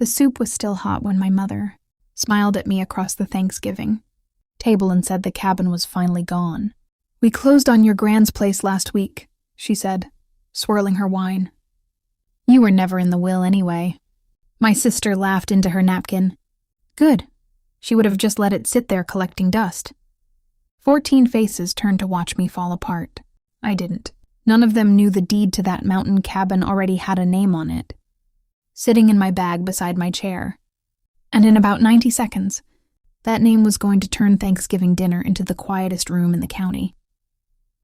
The soup was still hot when my mother smiled at me across the Thanksgiving table and said the cabin was finally gone. "We closed on your grand's place last week," she said, swirling her wine. "You were never in the will anyway." My sister laughed into her napkin. "Good. She would have just let it sit there collecting dust." 14 faces turned to watch me fall apart. I didn't. None of them knew the deed to that mountain cabin already had a name on it, sitting in my bag beside my chair. And in about 90 seconds, that name was going to turn Thanksgiving dinner into the quietest room in the county.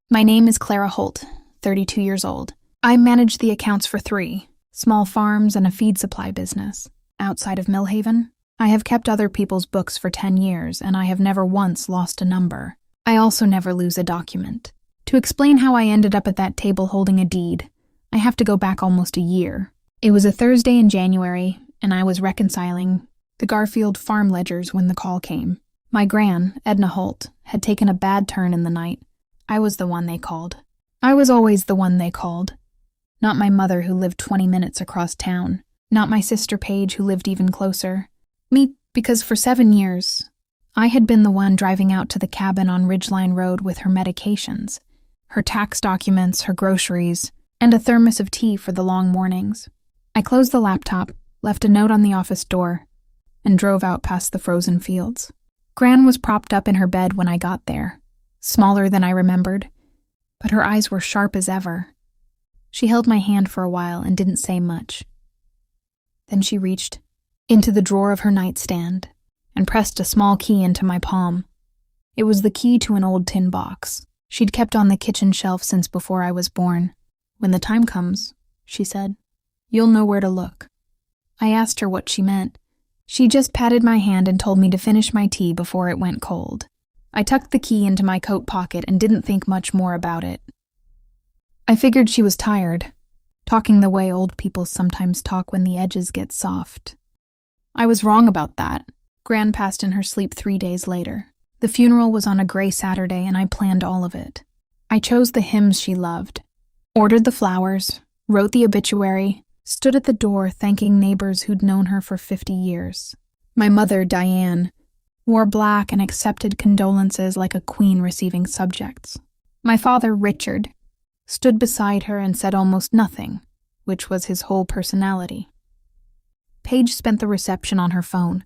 My name is Clara Holt, 32 years old. I manage the accounts for 3 small farms and a feed supply business outside of Millhaven. I have kept other people's books for 10 years, and I have never once lost a number. I also never lose a document. To explain how I ended up at that table holding a deed, I have to go back almost a year. It was a Thursday in January, and I was reconciling the Garfield farm ledgers when the call came. My gran, Edna Holt, had taken a bad turn in the night. I was the one they called. I was always the one they called. Not my mother, who lived 20 minutes across town. Not my sister Paige, who lived even closer. Me, because for 7 years, I had been the one driving out to the cabin on Ridgeline Road with her medications, her tax documents, her groceries, and a thermos of tea for the long mornings. I closed the laptop, left a note on the office door, and drove out past the frozen fields. Gran was propped up in her bed when I got there, smaller than I remembered, but her eyes were sharp as ever. She held my hand for a while and didn't say much. Then she reached into the drawer of her nightstand and pressed a small key into my palm. It was the key to an old tin box she'd kept on the kitchen shelf since before I was born. "When the time comes," she said, "you'll know where to look." I asked her what she meant. She just patted my hand and told me to finish my tea before it went cold. I tucked the key into my coat pocket and didn't think much more about it. I figured she was tired, talking the way old people sometimes talk when the edges get soft. I was wrong about that. Gran passed in her sleep 3 days later. The funeral was on a gray Saturday, and I planned all of it. I chose the hymns she loved, ordered the flowers, wrote the obituary, stood at the door thanking neighbors who'd known her for 50 years. My mother, Diane, wore black and accepted condolences like a queen receiving subjects. My father, Richard, stood beside her and said almost nothing, which was his whole personality. Paige spent the reception on her phone.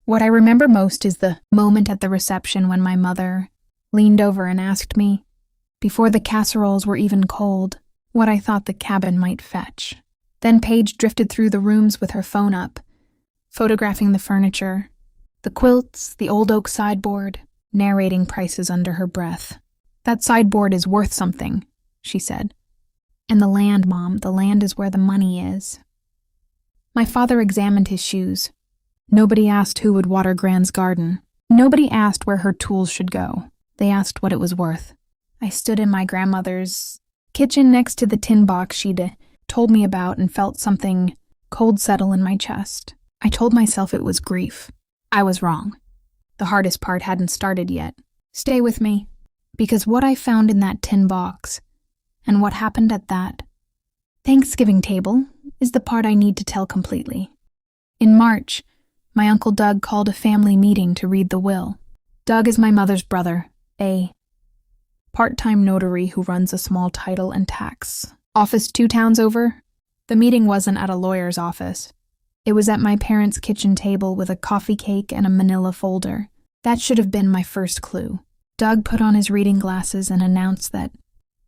What I remember most is the moment at the reception when my mother leaned over and asked me, before the casseroles were even cold, what I thought the cabin might fetch. Then Paige drifted through the rooms with her phone up, photographing the furniture, the quilts, the old oak sideboard, narrating prices under her breath. "That sideboard is worth something," she said. "And the land, Mom, the land is where the money is." My father examined his shoes. Nobody asked who would water Gran's garden. Nobody asked where her tools should go. They asked what it was worth. I stood in my grandmother's kitchen next to the tin box she'd told me about and felt something cold settle in my chest. I told myself it was grief. I was wrong. The hardest part hadn't started yet. Stay with me, because what I found in that tin box and what happened at that Thanksgiving table is the part I need to tell completely. In March, my Uncle Doug called a family meeting to read the will. Doug is my mother's brother, a part-time notary who runs a small title and tax office 2 towns over. The meeting wasn't at a lawyer's office. It was at my parents' kitchen table with a coffee cake and a manila folder. That should have been my first clue. Doug put on his reading glasses and announced that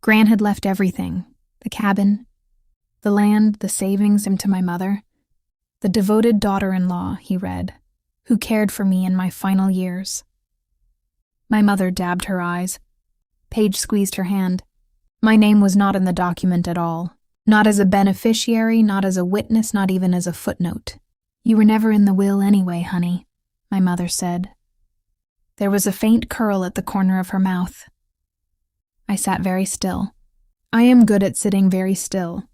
Gran had left everything, the cabin, the land, the savings, to my mother. The devoted daughter-in-law, he read, who cared for me in my final years. My mother dabbed her eyes. Paige squeezed her hand. My name was not in the document at all. Not as a beneficiary, not as a witness, not even as a footnote. "You were never in the will anyway, honey," my mother said. There was a faint curl at the corner of her mouth. I sat very still. I am good at sitting very still.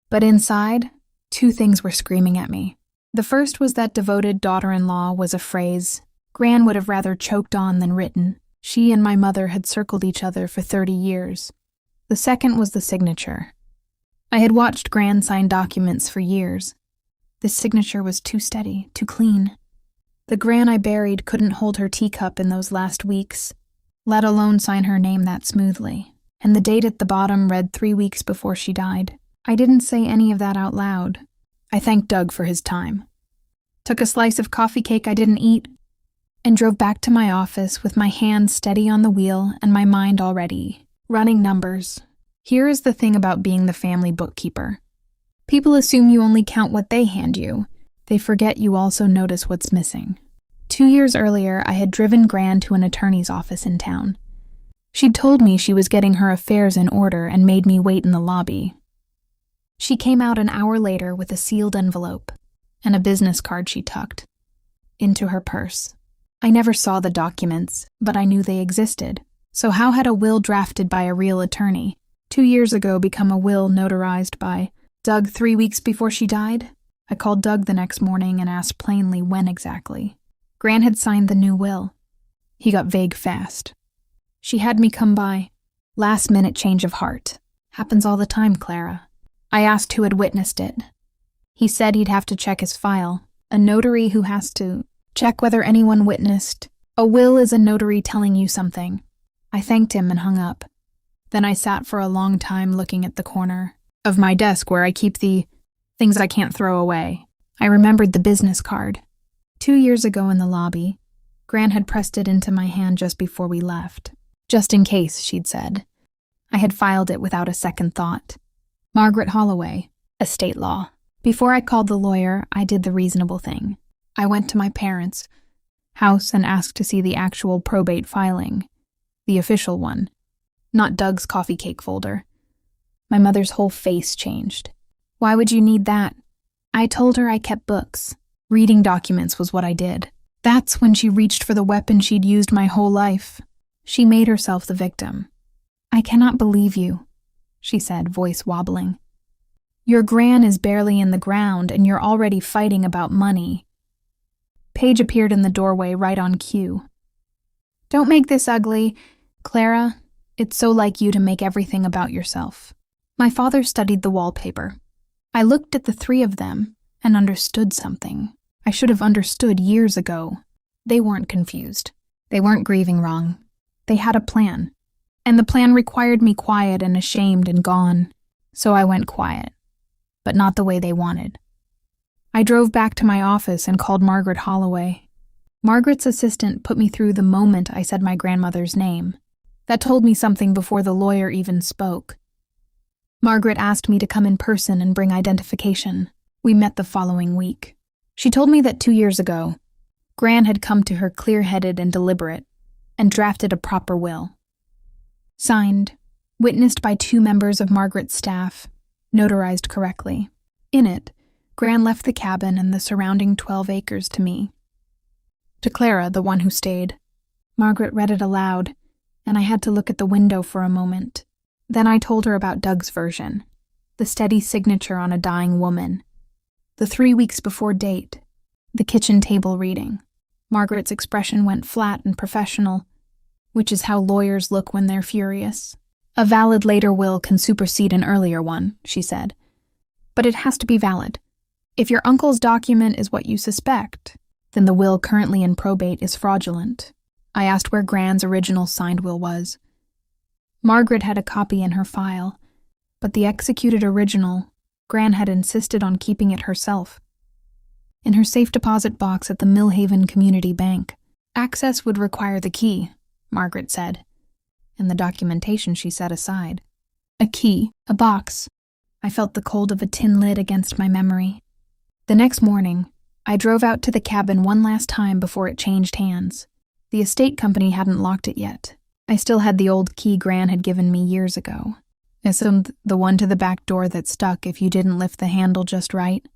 But inside, 2 things were screaming at me. The first was that devoted daughter-in-law was a phrase Gran would have rather choked on than written. She and my mother had circled each other for 30 years. The second was the signature. I had watched Gran sign documents for years. This signature was too steady, too clean. The Gran I buried couldn't hold her teacup in those last weeks, let alone sign her name that smoothly. And the date at the bottom read 3 weeks before she died. I didn't say any of that out loud. I thanked Doug for his time, took a slice of coffee cake I didn't eat, and drove back to my office with my hand steady on the wheel and my mind already running numbers. Here is the thing about being the family bookkeeper. People assume you only count what they hand you. They forget you also notice what's missing. 2 years earlier, I had driven Gran to an attorney's office in town. She'd told me she was getting her affairs in order and made me wait in the lobby. She came out an hour later with a sealed envelope and a business card she tucked into her purse. I never saw the documents, but I knew they existed. So how had a will drafted by a real attorney 2 years ago become a will notarized by Doug 3 weeks before she died? I called Doug the next morning and asked plainly when exactly. Gran had signed the new will. He got vague fast. She had me come by. Last-minute change of heart. Happens all the time, Clara. I asked who had witnessed it. He said he'd have to check his file. A notary who has to check whether anyone witnessed. A will is a notary telling you something. I thanked him and hung up. Then I sat for a long time looking at the corner of my desk where I keep the things I can't throw away. I remembered the business card. 2 years ago in the lobby, Gran had pressed it into my hand just before we left. Just in case, she'd said. I had filed it without a second thought. Margaret Holloway, estate law. Before I called the lawyer, I did the reasonable thing. I went to my parents' house and asked to see the actual probate filing. The official one. Not Doug's coffee cake folder. My mother's whole face changed. Why would you need that? I told her I kept books. Reading documents was what I did. That's when she reached for the weapon she'd used my whole life. She made herself the victim. I cannot believe you, she said, voice wobbling. Your Gran is barely in the ground and you're already fighting about money. Paige appeared in the doorway right on cue. Don't make this ugly, Clara. It's so like you to make everything about yourself. My father studied the wallpaper. I looked at the three of them and understood something. I should have understood years ago. They weren't confused. They weren't grieving wrong. They had a plan. And the plan required me quiet and ashamed and gone. So I went quiet. But not the way they wanted. I drove back to my office and called Margaret Holloway. Margaret's assistant put me through the moment I said my grandmother's name. That told me something before the lawyer even spoke. Margaret asked me to come in person and bring identification. We met the following week. She told me that 2 years ago, Gran had come to her clear-headed and deliberate, and drafted a proper will. Signed, witnessed by 2 members of Margaret's staff, notarized correctly. In it, Gran left the cabin and the surrounding 12 acres to me. To Clara, the one who stayed. Margaret read it aloud, and I had to look at the window for a moment. Then I told her about Doug's version, the steady signature on a dying woman, the 3 weeks before date, the kitchen table reading. Margaret's expression went flat and professional, which is how lawyers look when they're furious. A valid later will can supersede an earlier one, she said. But it has to be valid. If your uncle's document is what you suspect, then the will currently in probate is fraudulent. I asked where Gran's original signed will was. Margaret had a copy in her file, but the executed original, Gran had insisted on keeping it herself. In her safe deposit box at the Millhaven Community Bank. Access would require the key, Margaret said, and the documentation she set aside. A key, a box. I felt the cold of a tin lid against my memory. The next morning, I drove out to the cabin one last time before it changed hands. The estate company hadn't locked it yet. I still had the old key Gran had given me years ago. Assumed the one to the back door that stuck if you didn't lift the handle just right.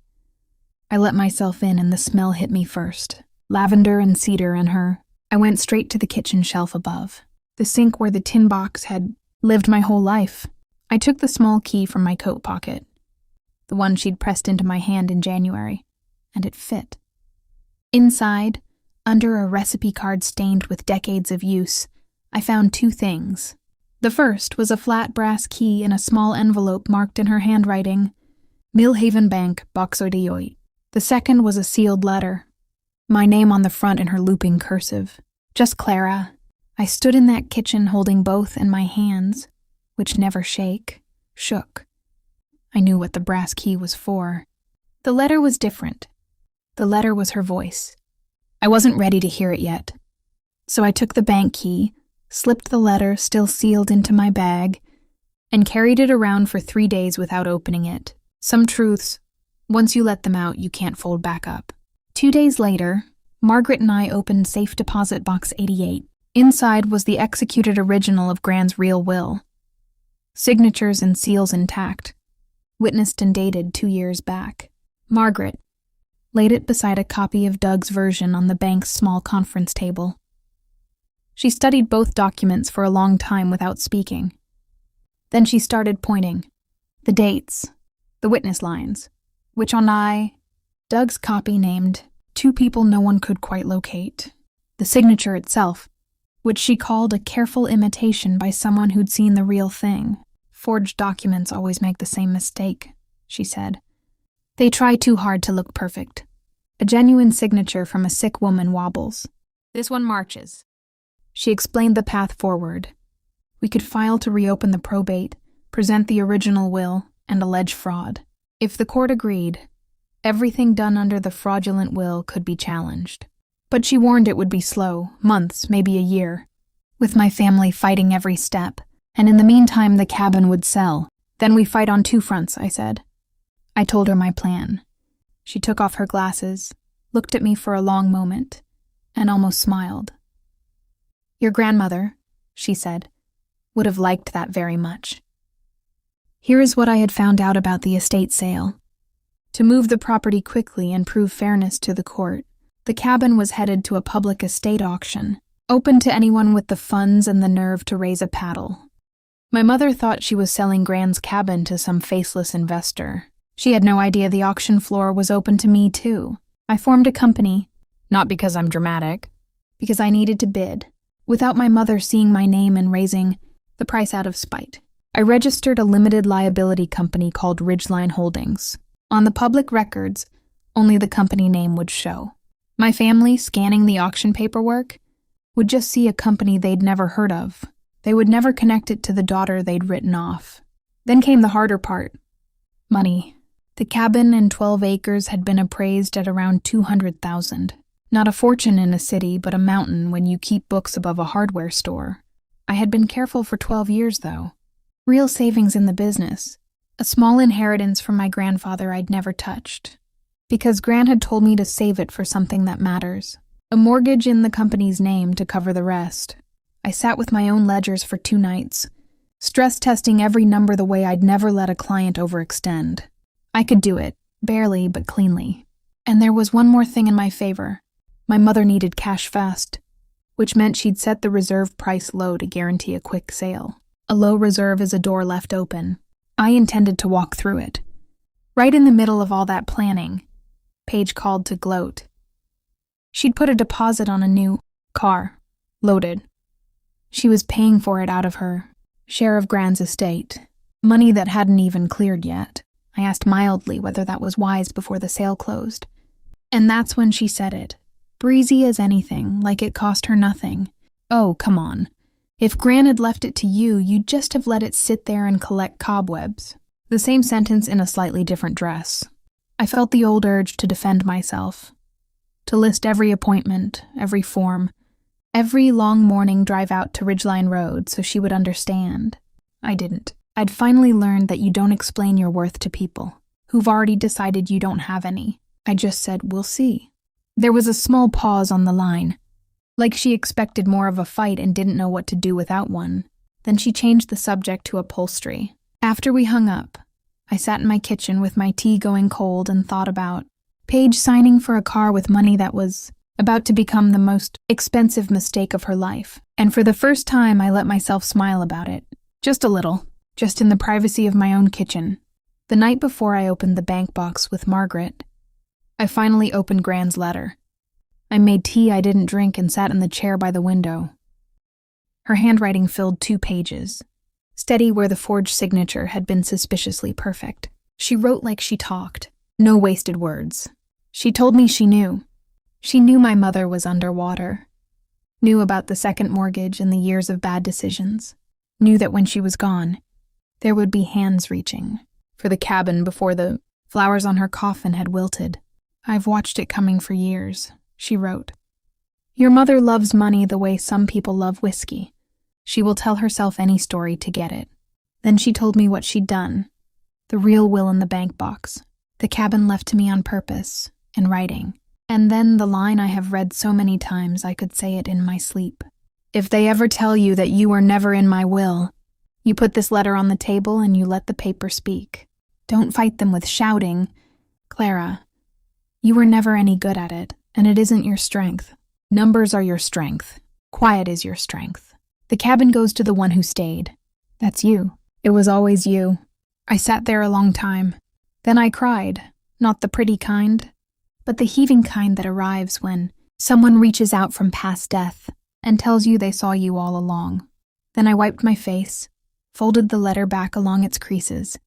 I let myself in and the smell hit me first. Lavender and cedar and her. I went straight to the kitchen shelf above. The sink where the tin box had lived my whole life. I took the small key from my coat pocket. The one she'd pressed into my hand in January. And it fit. Inside, under a recipe card stained with decades of use, I found 2 things. The first was a flat brass key in a small envelope marked in her handwriting, Millhaven Bank, Boxer de Yoit. The second was a sealed letter, my name on the front in her looping cursive. Just Clara. I stood in that kitchen holding both in my hands, which never shook. I knew what the brass key was for. The letter was different. The letter was her voice. I wasn't ready to hear it yet. So I took the bank key, slipped the letter, still sealed, into my bag, and carried it around for 3 days without opening it. Some truths, once you let them out, you can't fold back up. 2 days later, Margaret and I opened Safe Deposit Box 88. Inside was the executed original of Gran's real will. Signatures and seals intact. Witnessed and dated 2 years back. Margaret laid it beside a copy of Doug's version on the bank's small conference table. She studied both documents for a long time without speaking. Then she started pointing. The dates, the witness lines, which on Doug's copy named 2 people no one could quite locate. The signature itself, which she called a careful imitation by someone who'd seen the real thing. Forged documents always make the same mistake, she said. They try too hard to look perfect. A genuine signature from a sick woman wobbles. This one marches. She explained the path forward. We could file to reopen the probate, present the original will, and allege fraud. If the court agreed, everything done under the fraudulent will could be challenged. But she warned it would be slow, months, maybe a year, with my family fighting every step, and in the meantime the cabin would sell. Then we fight on 2 fronts, I said. I told her my plan. She took off her glasses, looked at me for a long moment, and almost smiled. Your grandmother, she said, would have liked that very much. Here is what I had found out about the estate sale. To move the property quickly and prove fairness to the court, the cabin was headed to a public estate auction, open to anyone with the funds and the nerve to raise a paddle. My mother thought she was selling Gran's cabin to some faceless investor. She had no idea the auction floor was open to me, too. I formed a company, not because I'm dramatic, because I needed to bid, without my mother seeing my name and raising the price out of spite. I registered a limited liability company called Ridgeline Holdings. On the public records, only the company name would show. My family, scanning the auction paperwork, would just see a company they'd never heard of. They would never connect it to the daughter they'd written off. Then came the harder part. Money. The cabin and 12 acres had been appraised at around $200,000. Not a fortune in a city, but a mountain when you keep books above a hardware store. I had been careful for 12 years, though. Real savings in the business. A small inheritance from my grandfather I'd never touched. Because Gran had told me to save it for something that matters. A mortgage in the company's name to cover the rest. I sat with my own ledgers for 2 nights, stress testing every number the way I'd never let a client overextend. I could do it, barely but cleanly. And there was one more thing in my favor. My mother needed cash fast, which meant she'd set the reserve price low to guarantee a quick sale. A low reserve is a door left open. I intended to walk through it. Right in the middle of all that planning, Paige called to gloat. She'd put a deposit on a new car, loaded. She was paying for it out of her share of Gran's estate, money that hadn't even cleared yet. I asked mildly whether that was wise before the sale closed. And that's when she said it, breezy as anything, like it cost her nothing. Oh, come on. If Gran had left it to you, you'd just have let it sit there and collect cobwebs. The same sentence in a slightly different dress. I felt the old urge to defend myself, to list every appointment, every form, every long morning drive out to Ridgeline Road so she would understand. I didn't. I'd finally learned that you don't explain your worth to people who've already decided you don't have any. I just said, we'll see. There was a small pause on the line, like she expected more of a fight and didn't know what to do without one. Then she changed the subject to upholstery. After we hung up, I sat in my kitchen with my tea going cold and thought about Paige signing for a car with money that was about to become the most expensive mistake of her life. And for the first time, I let myself smile about it. Just a little. Just in the privacy of my own kitchen. The night before I opened the bank box with Margaret, I finally opened Gran's letter. I made tea I didn't drink and sat in the chair by the window. Her handwriting filled 2 pages, steady where the forged signature had been suspiciously perfect. She wrote like she talked, no wasted words. She told me she knew. She knew my mother was underwater. Knew about the second mortgage and the years of bad decisions. Knew that when she was gone, there would be hands reaching for the cabin before the flowers on her coffin had wilted. I've watched it coming for years, she wrote. Your mother loves money the way some people love whiskey. She will tell herself any story to get it. Then she told me what she'd done. The real will in the bank box. The cabin left to me on purpose, in writing. And then the line I have read so many times I could say it in my sleep. If they ever tell you that you were never in my will, you put this letter on the table and you let the paper speak. Don't fight them with shouting. Clara, you were never any good at it, and it isn't your strength. Numbers are your strength. Quiet is your strength. The cabin goes to the one who stayed. That's you. It was always you. I sat there a long time. Then I cried, not the pretty kind, but the heaving kind that arrives when someone reaches out from past death and tells you they saw you all along. Then I wiped my face, folded the letter back along its creases,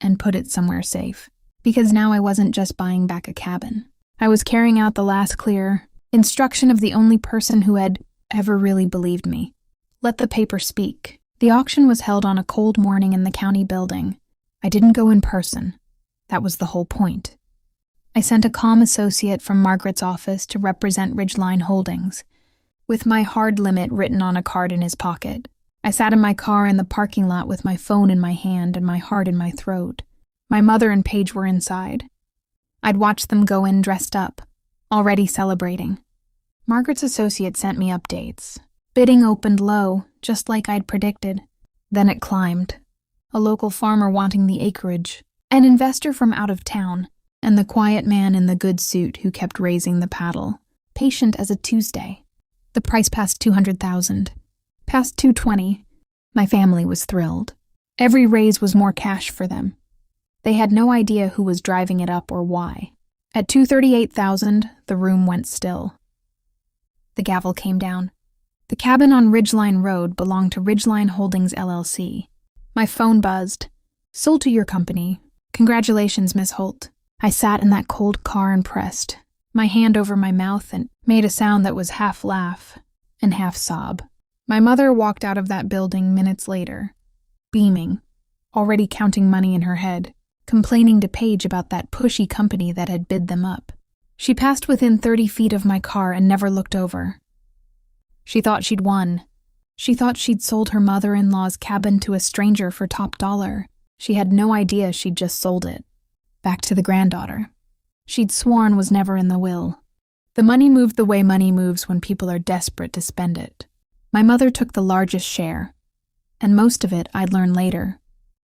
and put it somewhere safe. Because now I wasn't just buying back a cabin. I was carrying out the last clear instruction of the only person who had ever really believed me. Let the paper speak. The auction was held on a cold morning in the county building. I didn't go in person. That was the whole point. I sent a calm associate from Margaret's office to represent Ridgeline Holdings, with my hard limit written on a card in his pocket. I sat in my car in the parking lot with my phone in my hand and my heart in my throat. My mother and Paige were inside. I'd watched them go in dressed up, already celebrating. Margaret's associate sent me updates. Bidding opened low, just like I'd predicted. Then it climbed. A local farmer wanting the acreage, an investor from out of town, and the quiet man in the good suit who kept raising the paddle, patient as a Tuesday. The price passed $200,000. Past $220,000. My family was thrilled. Every raise was more cash for them. They had no idea who was driving it up or why. At $238,000, the room went still. The gavel came down. The cabin on Ridgeline Road belonged to Ridgeline Holdings, LLC. My phone buzzed. Sold to your company. Congratulations, Miss Holt. I sat in that cold car and pressed, my hand over my mouth, and made a sound that was half laugh and half sob. My mother walked out of that building minutes later, beaming, already counting money in her head, complaining to Paige about that pushy company that had bid them up. She passed within 30 feet of my car and never looked over. She thought she'd won. She thought she'd sold her mother-in-law's cabin to a stranger for top dollar. She had no idea she'd just sold it. Back to the granddaughter. She'd sworn was never in the will. The money moved the way money moves when people are desperate to spend it. My mother took the largest share, and most of it, I'd learn later,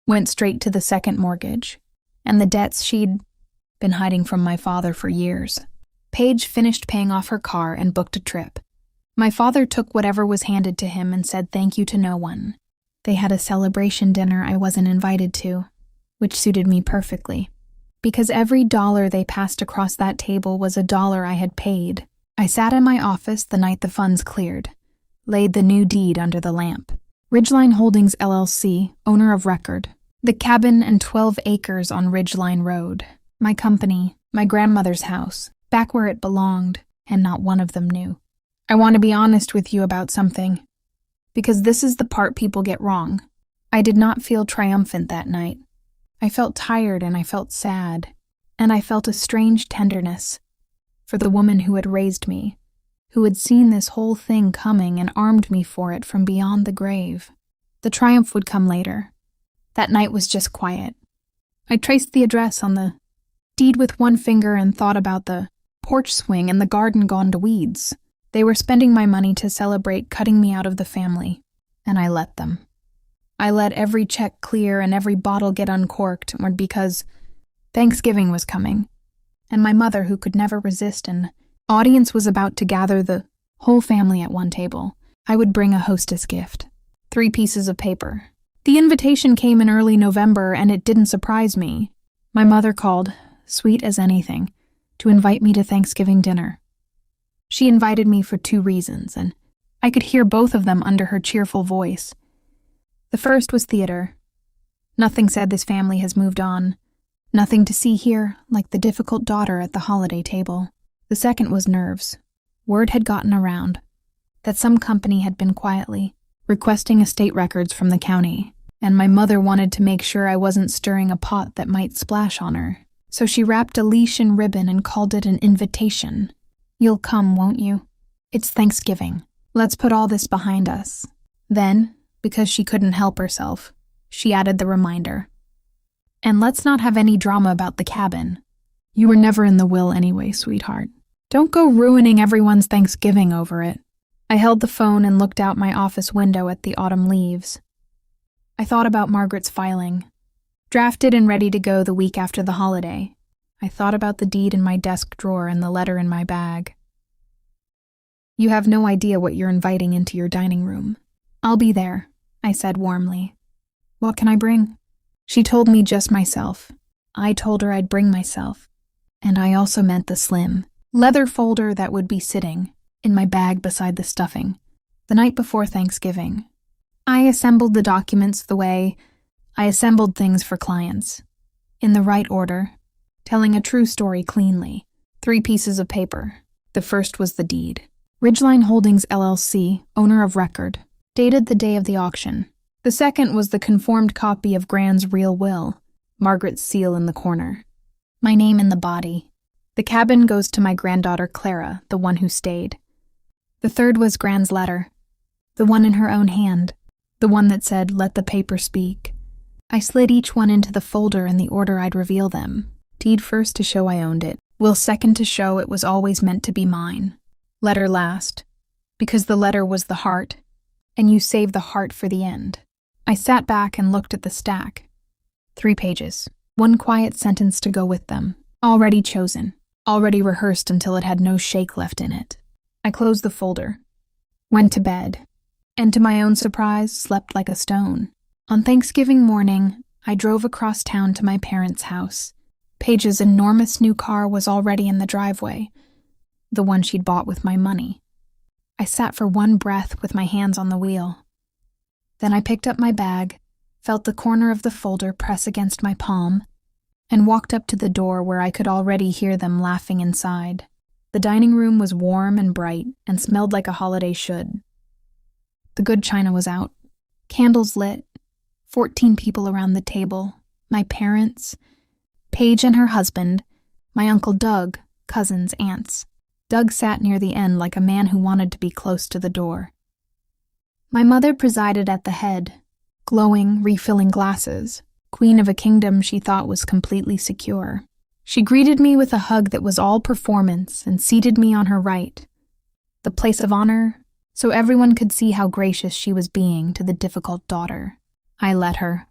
went straight to the second mortgage, and the debts she'd been hiding from my father for years. Paige finished paying off her car and booked a trip. My father took whatever was handed to him and said thank you to no one. They had a celebration dinner I wasn't invited to, which suited me perfectly. Because every dollar they passed across that table was a dollar I had paid. I sat in my office the night the funds cleared, laid the new deed under the lamp. Ridgeline Holdings, LLC, owner of record. The cabin and 12 acres on Ridgeline Road. My company, my grandmother's house, back where it belonged, and not one of them knew. I want to be honest with you about something, because this is the part people get wrong. I did not feel triumphant that night. I felt tired and I felt sad, and I felt a strange tenderness for the woman who had raised me, who had seen this whole thing coming and armed me for it from beyond the grave. The triumph would come later. That night was just quiet. I traced the address on the deed with one finger and thought about the porch swing and the garden gone to weeds. They were spending my money to celebrate cutting me out of the family, and I let them. I let every check clear and every bottle get uncorked because Thanksgiving was coming, and my mother, who could never resist an audience, was about to gather the whole family at one table. I would bring a hostess gift. 3 pieces of paper. The invitation came in early November, and it didn't surprise me. My mother called, sweet as anything, to invite me to Thanksgiving dinner. She invited me for 2 reasons, and I could hear both of them under her cheerful voice. The first was theater. Nothing said this family has moved on. Nothing to see here, like the difficult daughter at the holiday table. The second was nerves. Word had gotten around that some company had been quietly requesting estate records from the county, and my mother wanted to make sure I wasn't stirring a pot that might splash on her. So she wrapped a leash in ribbon and called it an invitation. You'll come, won't you? It's Thanksgiving. Let's put all this behind us. Then, because she couldn't help herself, she added the reminder. And let's not have any drama about the cabin. You were never in the will anyway, sweetheart. Don't go ruining everyone's Thanksgiving over it. I held the phone and looked out my office window at the autumn leaves. I thought about Margaret's filing. Drafted and ready to go the week after the holiday. I thought about the deed in my desk drawer and the letter in my bag. You have no idea what you're inviting into your dining room. I'll be there, I said warmly. What can I bring? She told me just myself. I told her I'd bring myself. And I also meant the slim leather folder that would be sitting in my bag beside the stuffing the night before Thanksgiving. I assembled the documents the way I assembled things for clients, in the right order, telling a true story cleanly. 3 pieces of paper. The first was the deed. Ridgeline Holdings LLC, owner of record, dated the day of the auction. The second was the conformed copy of Gran's real will, Margaret's seal in the corner. My name in the body. The cabin goes to my granddaughter Clara, the one who stayed. The third was Gran's letter, the one in her own hand, the one that said, "Let the paper speak." I slid each one into the folder in the order I'd reveal them. Deed first to show I owned it, will second to show it was always meant to be mine. Letter last, because the letter was the heart, and you save the heart for the end. I sat back and looked at the stack. 3 pages, 1 quiet sentence to go with them, already chosen, already rehearsed until it had no shake left in it. I closed the folder, went to bed, and to my own surprise, slept like a stone. On Thanksgiving morning, I drove across town to my parents' house. Paige's enormous new car was already in the driveway, the one she'd bought with my money. I sat for one breath with my hands on the wheel. Then I picked up my bag, felt the corner of the folder press against my palm, and walked up to the door where I could already hear them laughing inside. The dining room was warm and bright and smelled like a holiday should. The good china was out, candles lit, 14 people around the table, my parents, Paige and her husband, my Uncle Doug, cousins, aunts. Doug sat near the end like a man who wanted to be close to the door. My mother presided at the head, glowing, refilling glasses, queen of a kingdom she thought was completely secure. She greeted me with a hug that was all performance and seated me on her right, the place of honor, so everyone could see how gracious she was being to the difficult daughter. I let her.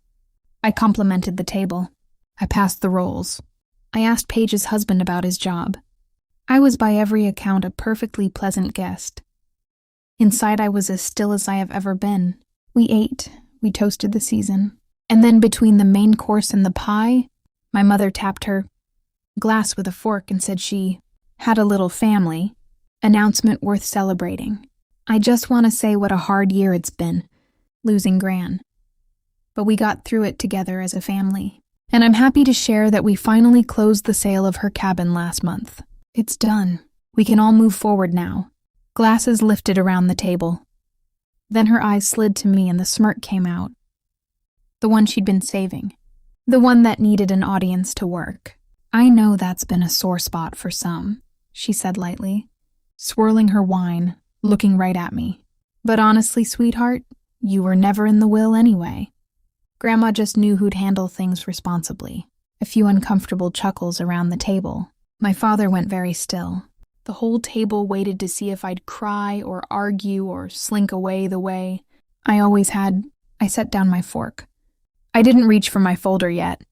I complimented the table. I passed the rolls. I asked Paige's husband about his job. I was by every account a perfectly pleasant guest. Inside I was as still as I have ever been. We ate, we toasted the season. And then between the main course and the pie, my mother tapped her glass with a fork and said she had a little family, announcement worth celebrating. I just want to say what a hard year it's been, losing Gran. But we got through it together as a family. And I'm happy to share that we finally closed the sale of her cabin last month. It's done. We can all move forward now. Glasses lifted around the table. Then her eyes slid to me and the smirk came out. The one she'd been saving. The one that needed an audience to work. I know that's been a sore spot for some, she said lightly, swirling her wine, looking right at me. But honestly, sweetheart, you were never in the will anyway. Grandma just knew who'd handle things responsibly. A few uncomfortable chuckles around the table. My father went very still. The whole table waited to see if I'd cry or argue or slink away the way I always had. I set down my fork. I didn't reach for my folder yet.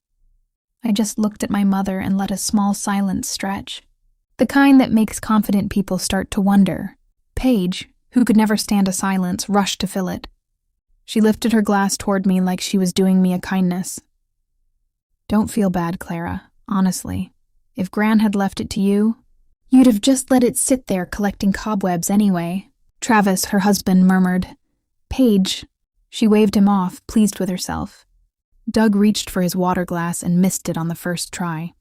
I just looked at my mother and let a small silence stretch. The kind that makes confident people start to wonder. Paige, who could never stand a silence, rushed to fill it. She lifted her glass toward me like she was doing me a kindness. Don't feel bad, Clara, honestly. If Gran had left it to you, you'd have just let it sit there collecting cobwebs anyway. Travis, her husband, murmured. Paige. She waved him off, pleased with herself. Doug reached for his water glass and missed it on the first try.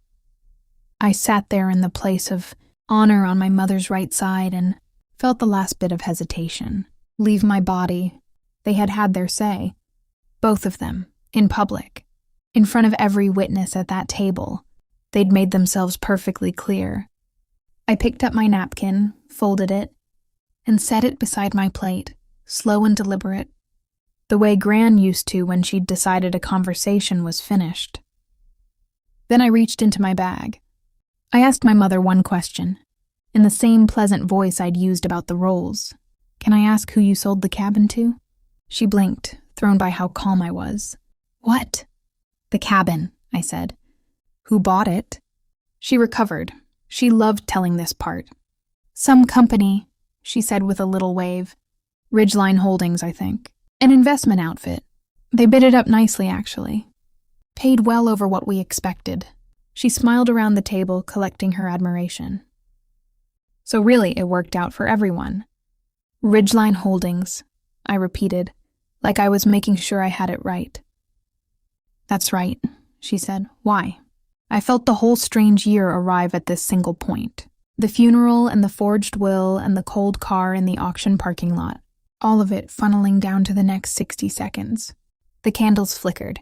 I sat there in the place of honor on my mother's right side and felt the last bit of hesitation leave my body. They had had their say. Both of them, in public, in front of every witness at that table. They'd made themselves perfectly clear. I picked up my napkin, folded it, and set it beside my plate, slow and deliberate, the way Gran used to when she'd decided a conversation was finished. Then I reached into my bag. I asked my mother one question, in the same pleasant voice I'd used about the rolls. "Can I ask who you sold the cabin to?" She blinked, thrown by how calm I was. "What?" "The cabin," I said. "Who bought it?" She recovered. She loved telling this part. "Some company," she said with a little wave. "Ridgeline Holdings, I think. An investment outfit. They bid it up nicely, actually. Paid well over what we expected." She smiled around the table, collecting her admiration. "So really, it worked out for everyone." "Ridgeline Holdings," I repeated, like I was making sure I had it right. "That's right," she said. "Why?" I felt the whole strange year arrive at this single point. The funeral and the forged will and the cold car in the auction parking lot. All of it funneling down to the next 60 seconds. The candles flickered.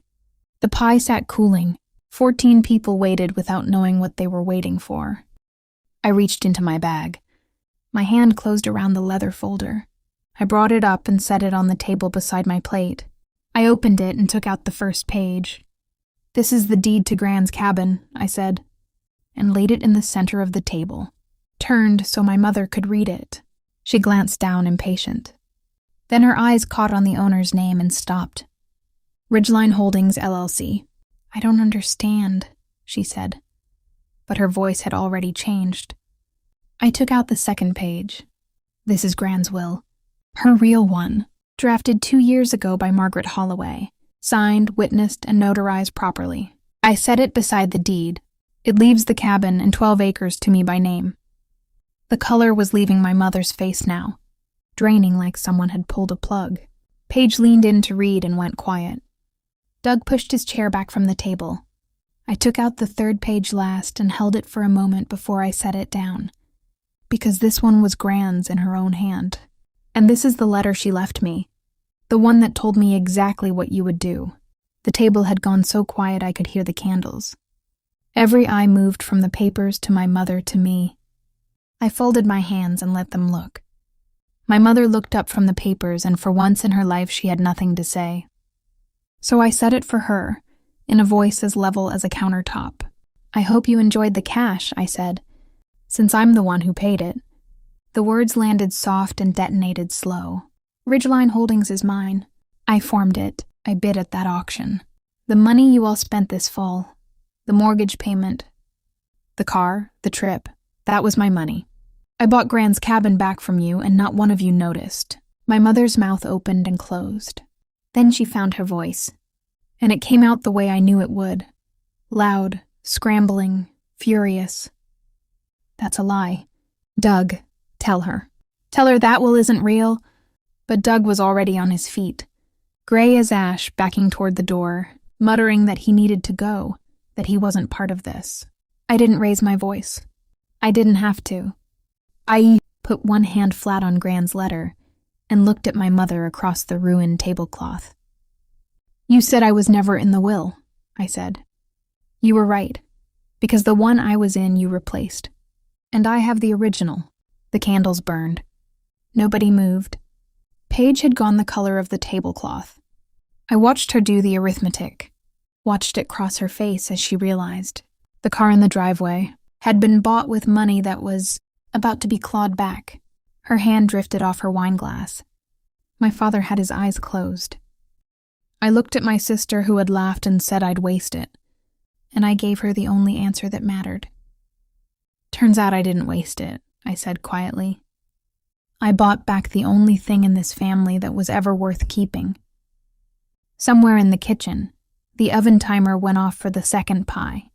The pie sat cooling. 14 people waited without knowing what they were waiting for. I reached into my bag. My hand closed around the leather folder. I brought it up and set it on the table beside my plate. I opened it and took out the first page. "This is the deed to Gran's cabin," I said, and laid it in the center of the table. Turned so my mother could read it. She glanced down, impatient. Then her eyes caught on the owner's name and stopped. "Ridgeline Holdings, LLC. "I don't understand," she said, but her voice had already changed. I took out the second page. "This is Gran's will. Her real one, drafted 2 years ago by Margaret Holloway. Signed, witnessed, and notarized properly. I set it beside the deed. It leaves the cabin and 12 acres to me by name." The color was leaving my mother's face now, draining like someone had pulled a plug. Paige leaned in to read and went quiet. Doug pushed his chair back from the table. I took out the third page last and held it for a moment before I set it down, because this one was Gran's in her own hand. And this is the letter she left me. The one that told me exactly what you would do. The table had gone so quiet I could hear the candles. Every eye moved from the papers to my mother to me. I folded my hands and let them look. My mother looked up from the papers, and for once in her life she had nothing to say. So I said it for her, in a voice as level as a countertop. "I hope you enjoyed the cash," I said, "since I'm the one who paid it." The words landed soft and detonated slow. "Ridgeline Holdings is mine. I formed it. I bid at that auction. The money you all spent this fall, the mortgage payment, the car, the trip, that was my money. I bought Gran's cabin back from you, and not one of you noticed." My mother's mouth opened and closed. Then she found her voice, and it came out the way I knew it would. Loud, scrambling, furious. "That's a lie. Doug, tell her. Tell her that will isn't real." But Doug was already on his feet, gray as ash, backing toward the door, muttering that he needed to go, that he wasn't part of this. I didn't raise my voice. I didn't have to. I put one hand flat on Gran's letter and looked at my mother across the ruined tablecloth. "You said I was never in the will," I said. "You were right, because the one I was in you replaced. And I have the original." The candles burned. Nobody moved. Paige had gone the color of the tablecloth. I watched her do the arithmetic, watched it cross her face as she realized. The car in the driveway had been bought with money that was about to be clawed back. Her hand drifted off her wineglass. My father had his eyes closed. I looked at my sister, who had laughed and said I'd waste it, and I gave her the only answer that mattered. "Turns out I didn't waste it," I said quietly. "I bought back the only thing in this family that was ever worth keeping." Somewhere in the kitchen, the oven timer went off for the second pie.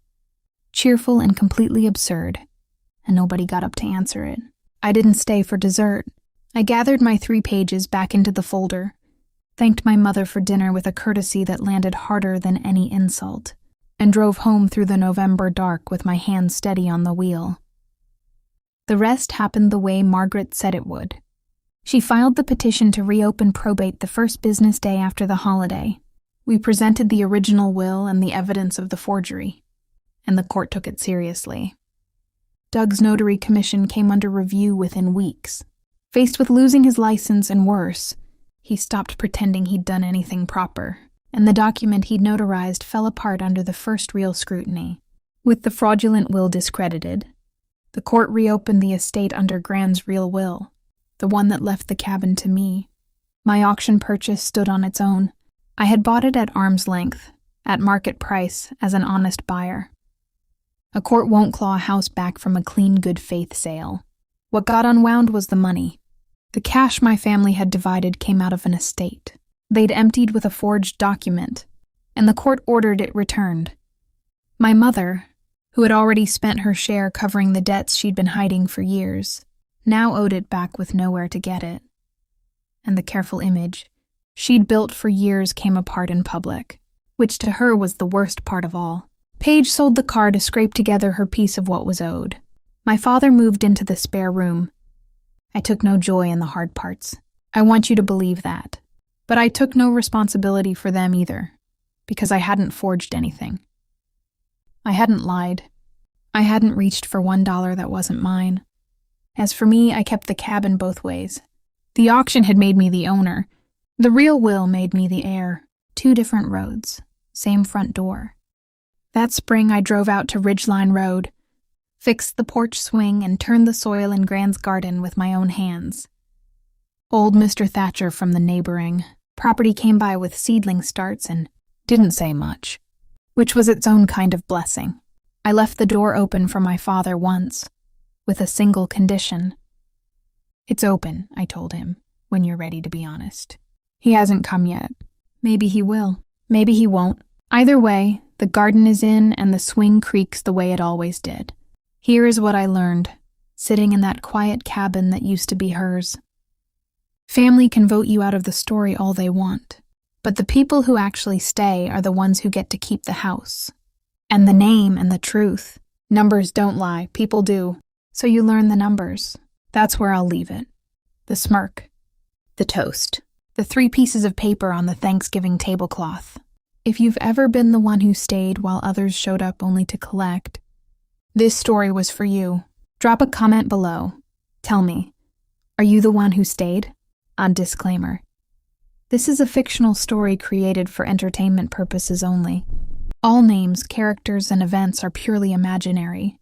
Cheerful and completely absurd, and nobody got up to answer it. I didn't stay for dessert. I gathered my 3 pages back into the folder, thanked my mother for dinner with a courtesy that landed harder than any insult, and drove home through the November dark with my hand steady on the wheel. The rest happened the way Margaret said it would. She filed the petition to reopen probate the first business day after the holiday. We presented the original will and the evidence of the forgery, and the court took it seriously. Doug's notary commission came under review within weeks. Faced with losing his license and worse, he stopped pretending he'd done anything proper, and the document he'd notarized fell apart under the first real scrutiny. With the fraudulent will discredited, the court reopened the estate under Gran's real will, the one that left the cabin to me. My auction purchase stood on its own. I had bought it at arm's length, at market price, as an honest buyer. A court won't claw a house back from a clean good faith sale. What got unwound was the money. The cash my family had divided came out of an estate they'd emptied with a forged document, and the court ordered it returned. My mother, who had already spent her share covering the debts she'd been hiding for years, now owed it back with nowhere to get it. And the careful image she'd built for years came apart in public, which to her was the worst part of all. Paige sold the car to scrape together her piece of what was owed. My father moved into the spare room. I took no joy in the hard parts. I want you to believe that. But I took no responsibility for them either, because I hadn't forged anything. I hadn't lied. I hadn't reached for $1 that wasn't mine. As for me, I kept the cabin both ways. The auction had made me the owner. The real will made me the heir. 2 different roads, same front door. That spring I drove out to Ridgeline Road, fixed the porch swing, and turned the soil in Gran's garden with my own hands. Old Mr. Thatcher from the neighboring property came by with seedling starts and didn't say much, which was its own kind of blessing. I left the door open for my father once, with a single condition. "It's open," I told him, "when you're ready to be honest." He hasn't come yet. Maybe he will. Maybe he won't. Either way, the garden is in and the swing creaks the way it always did. Here is what I learned, sitting in that quiet cabin that used to be hers. Family can vote you out of the story all they want, but the people who actually stay are the ones who get to keep the house. And the name and the truth. Numbers don't lie, people do. So you learn the numbers. That's where I'll leave it. The smirk. The toast. The 3 pieces of paper on the Thanksgiving tablecloth. If you've ever been the one who stayed while others showed up only to collect, this story was for you. Drop a comment below. Tell me, are you the one who stayed? A disclaimer. This is a fictional story created for entertainment purposes only. All names, characters, and events are purely imaginary.